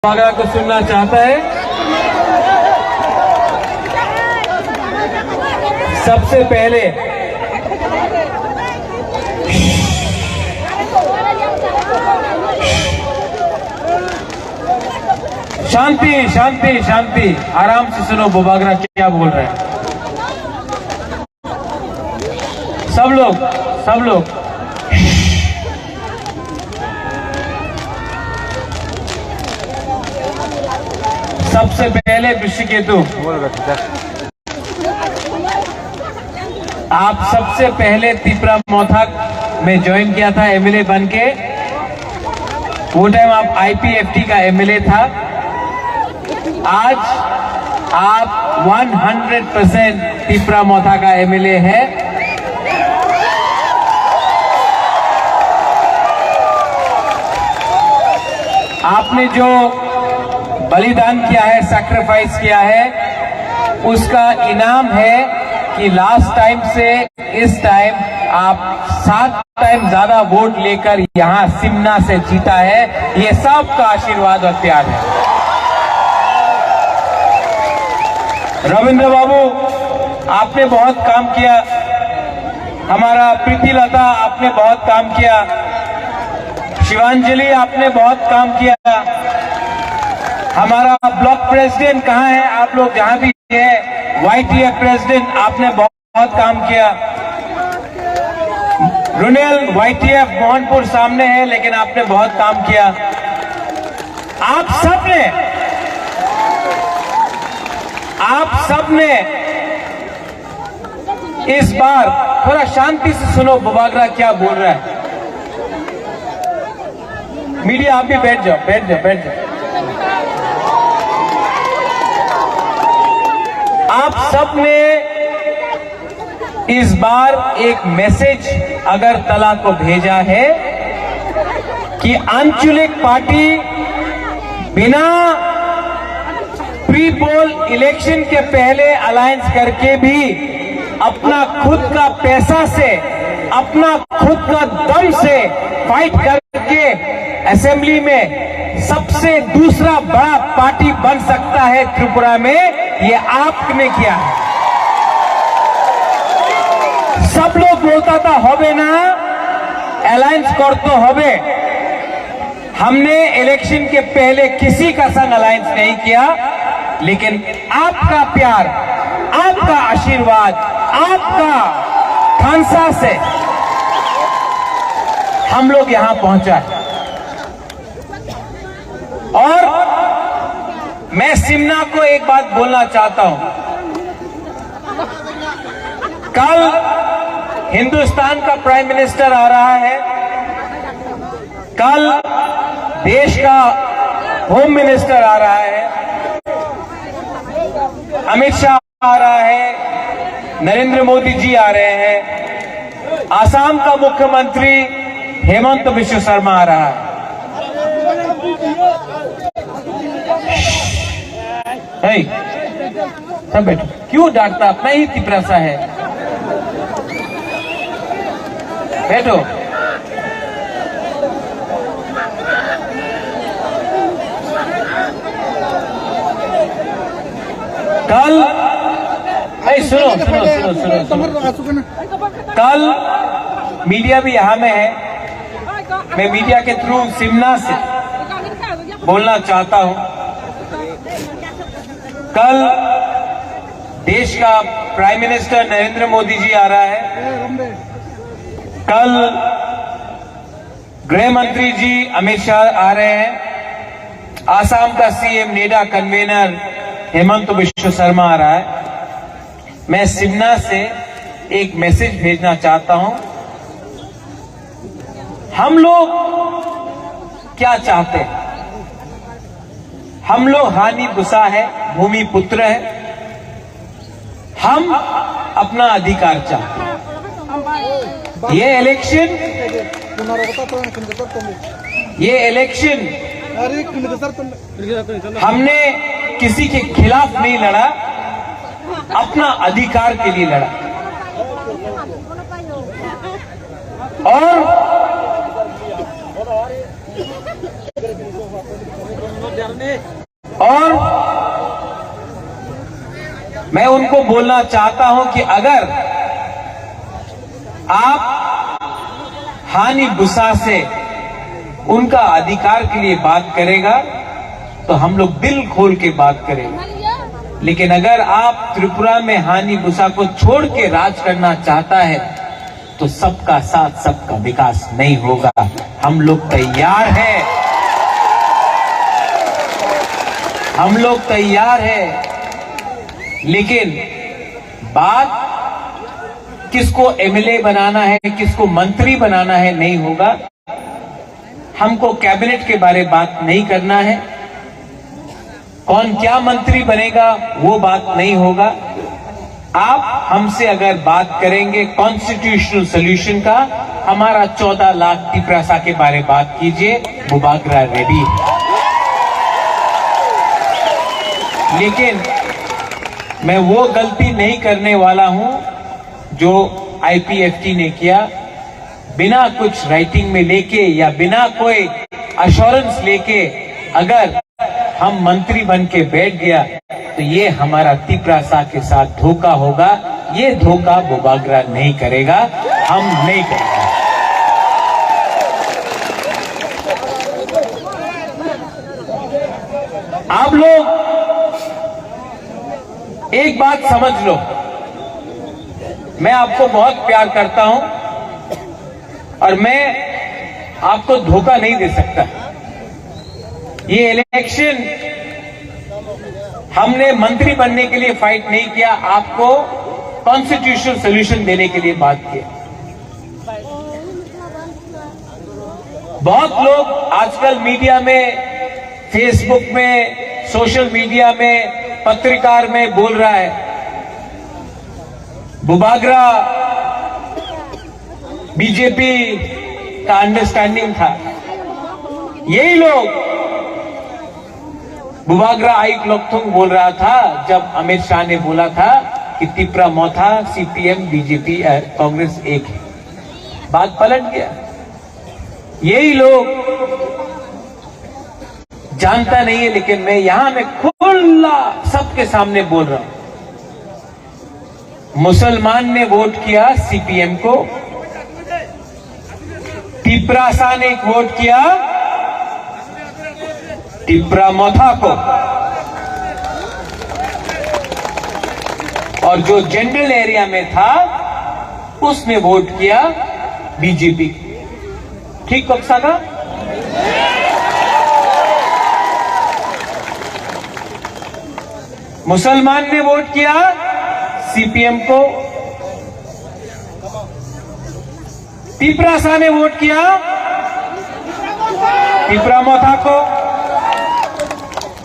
बागरा को सुनना चाहता है। सबसे पहले शांति शांति शांति, आराम से सुनो बुबागरा क्या बोल रहे हैं। सब लोग सबसे पहले ऋषिकेतु, आप सबसे पहले तिपरा मौथा में ज्वाइन किया था एमएलए बन के। वो टाइम आप आईपीएफटी का एमएलए था। आज आप 100% तिपरा मौथा का एमएलए है। आपने जो बलिदान किया है, सैक्रिफाइस किया है, उसका इनाम है कि लास्ट टाइम से इस टाइम आप 7 टाइम ज्यादा वोट लेकर यहां सिमना से जीता है। ये सबका आशीर्वाद और प्यार है। रविंद्र बाबू, आपने बहुत काम किया। हमारा प्रीति लता, आपने बहुत काम किया। शिवांजलि, आपने बहुत काम किया। हमारा ब्लॉक प्रेसिडेंट कहाँ है? आप लोग जहां भी है, वाईटीएफ प्रेसिडेंट, आपने बहुत काम किया। रुनेल वाईटीएफ मोहनपुर सामने है, लेकिन आपने बहुत काम किया। आप सबने इस बार, थोड़ा शांति से सुनो बुबागरा क्या बोल रहा है। मीडिया आप भी बैठ जाओ। आप सबने इस बार एक मैसेज अगरतला को भेजा है कि आंचलिक पार्टी बिना प्री पोल इलेक्शन के पहले अलायंस करके भी अपना खुद का पैसा से, अपना खुद का दम से फाइट करके असेंबली में सबसे दूसरा बड़ा पार्टी बन सकता है त्रिपुरा में। ये आपने किया है। सब लोग बोलता था होबे ना, अलायंस कर तो होबे। हमने इलेक्शन के पहले किसी का संग अलायंस नहीं किया, लेकिन आपका प्यार, आपका आशीर्वाद, आपका खांसा से हम लोग यहां पहुंचा है। और मैं सिमना को एक बात बोलना चाहता हूं। कल हिंदुस्तान का प्राइम मिनिस्टर आ रहा है, कल देश का होम मिनिस्टर आ रहा है, अमित शाह आ रहा है, नरेंद्र मोदी जी आ रहे हैं, आसाम का मुख्यमंत्री हेमंत बिश्व शर्मा आ रहा है। सब बैठो, क्यों डांटता? अपना ही तिपरा सा है। बैठो। कल सुनो। कल मीडिया भी यहां में है। मैं मीडिया के थ्रू सिमना से बोलना चाहता हूं। कल देश का प्राइम मिनिस्टर नरेंद्र मोदी जी आ रहा है। कल गृह मंत्री जी अमित शाह आ रहे हैं। आसाम का CM NEDA convener Himanta Biswa Sarma आ रहा है। मैं सिमना से एक मैसेज भेजना चाहता हूं। हम लोग क्या चाहते हैं? हम लोग हानि बुसा है, भूमि पुत्र है। हम अपना अधिकार चाहते हैं। ये इलेक्शन हमने किसी के खिलाफ नहीं लड़ा, अपना अधिकार के लिए लड़ा। और और मैं उनको बोलना चाहता हूं कि अगर आप हानि बुसा से उनका अधिकार के लिए बात करेगा तो हम लोग दिल खोल के बात करेंगे, लेकिन अगर आप त्रिपुरा में हानि बुसा को छोड़ के राज करना चाहता है तो सबका साथ सबका विकास नहीं होगा। हम लोग तैयार हैं, हम लोग तैयार हैं, लेकिन बात किसको एमएलए बनाना है, किसको मंत्री बनाना है नहीं होगा। हमको कैबिनेट के बारे बात नहीं करना है, कौन क्या मंत्री बनेगा वो बात नहीं होगा। आप हमसे अगर बात करेंगे कॉन्स्टिट्यूशनल सोल्यूशन का, हमारा 14 लाख तिपरासा के बारे बात कीजिए, बुबागरा रेडी है। लेकिन मैं वो गलती नहीं करने वाला हूं जो आईपीएफटी ने किया, बिना कुछ राइटिंग में लेके या बिना कोई अश्योरेंस लेके अगर हम मंत्री बन के बैठ गया तो ये हमारा तिपरासा के साथ धोखा होगा। ये धोखा बुबागरा नहीं करेगा, हम नहीं करेंगे। आप लोग एक बात समझ लो, मैं आपको बहुत प्यार करता हूं और मैं आपको धोखा नहीं दे सकता। ये इलेक्शन हमने मंत्री बनने के लिए फाइट नहीं किया, आपको कॉन्स्टिट्यूशनल सोल्यूशन देने के लिए बात किया। बहुत लोग आजकल मीडिया में, फेसबुक में, सोशल मीडिया में, पत्रकार में बोल रहा है बुबागरा बीजेपी का अंडरस्टैंडिंग था। यही लोग बुबागरा आइक लोकथुंग बोल रहा था जब अमित शाह ने बोला था कि तिपरा मोथा सीपीएम बीजेपी कांग्रेस एक है। बात पलट गया। यही लोग जानता नहीं है, लेकिन मैं यहां में खुला सबके सामने बोल रहा हूं। मुसलमान ने वोट किया सीपीएम को, तिपरासा ने वोट किया तिपरा मोथा को, और जो जनरल एरिया में था उसने वोट किया बीजेपी। ठीक कक्षा का मुसलमान ने वोट किया सीपीएम को, तिपरासा ने वोट किया तिपरा मोथा को,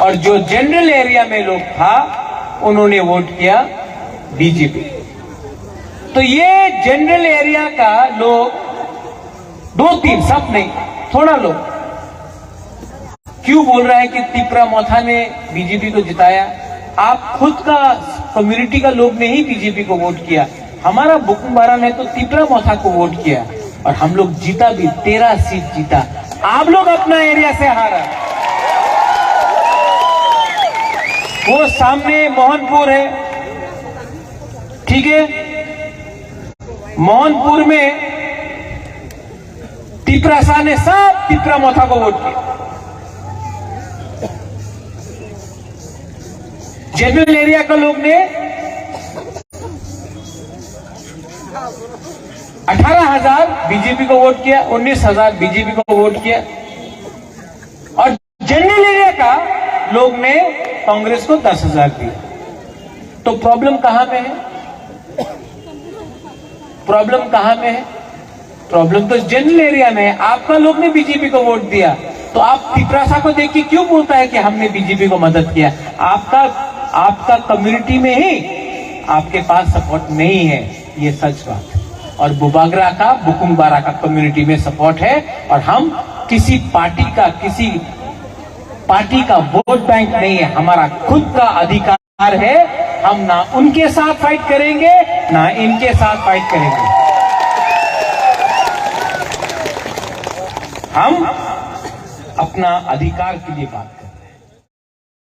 और जो जनरल एरिया में लोग था उन्होंने वोट किया बीजेपी। तो ये जनरल एरिया का लोग 2-3 सब नहीं, थोड़ा लोग क्यों बोल रहा है कि तिपरा मोथा ने बीजेपी को जिताया। आप खुद का कम्युनिटी का लोग ने ही बीजेपी को वोट किया। हमारा बुकुमबारा ने तो तिपरा मोथा को वोट किया और हम लोग जीता भी, 13 सीट जीता। आप लोग अपना एरिया से हारा। वो सामने मोहनपुर है, ठीक है, मोहनपुर में तिपरासा ने सब तिपरा मोथा को वोट किया। जनरल एरिया का लोग ने 18,000 बीजेपी को वोट किया, 19,000 बीजेपी को वोट किया, और जनरल एरिया का लोग ने कांग्रेस को 10,000 दिया। तो प्रॉब्लम कहां में है? प्रॉब्लम कहां में है? प्रॉब्लम तो जनरल एरिया में है। आपका लोग ने बीजेपी को वोट दिया, तो आप तिपरासा को देख के क्यों बोलता है कि हमने बीजेपी को मदद किया? आपका कम्युनिटी में ही आपके पास सपोर्ट नहीं है, ये सच बात है। और बुबागरा का, बुकुमबारा का कम्युनिटी में सपोर्ट है, और हम किसी पार्टी का वोट बैंक नहीं है, हमारा खुद का अधिकार है। हम ना उनके साथ फाइट करेंगे ना इनके साथ फाइट करेंगे। हम अपना अधिकार के लिए बात करें।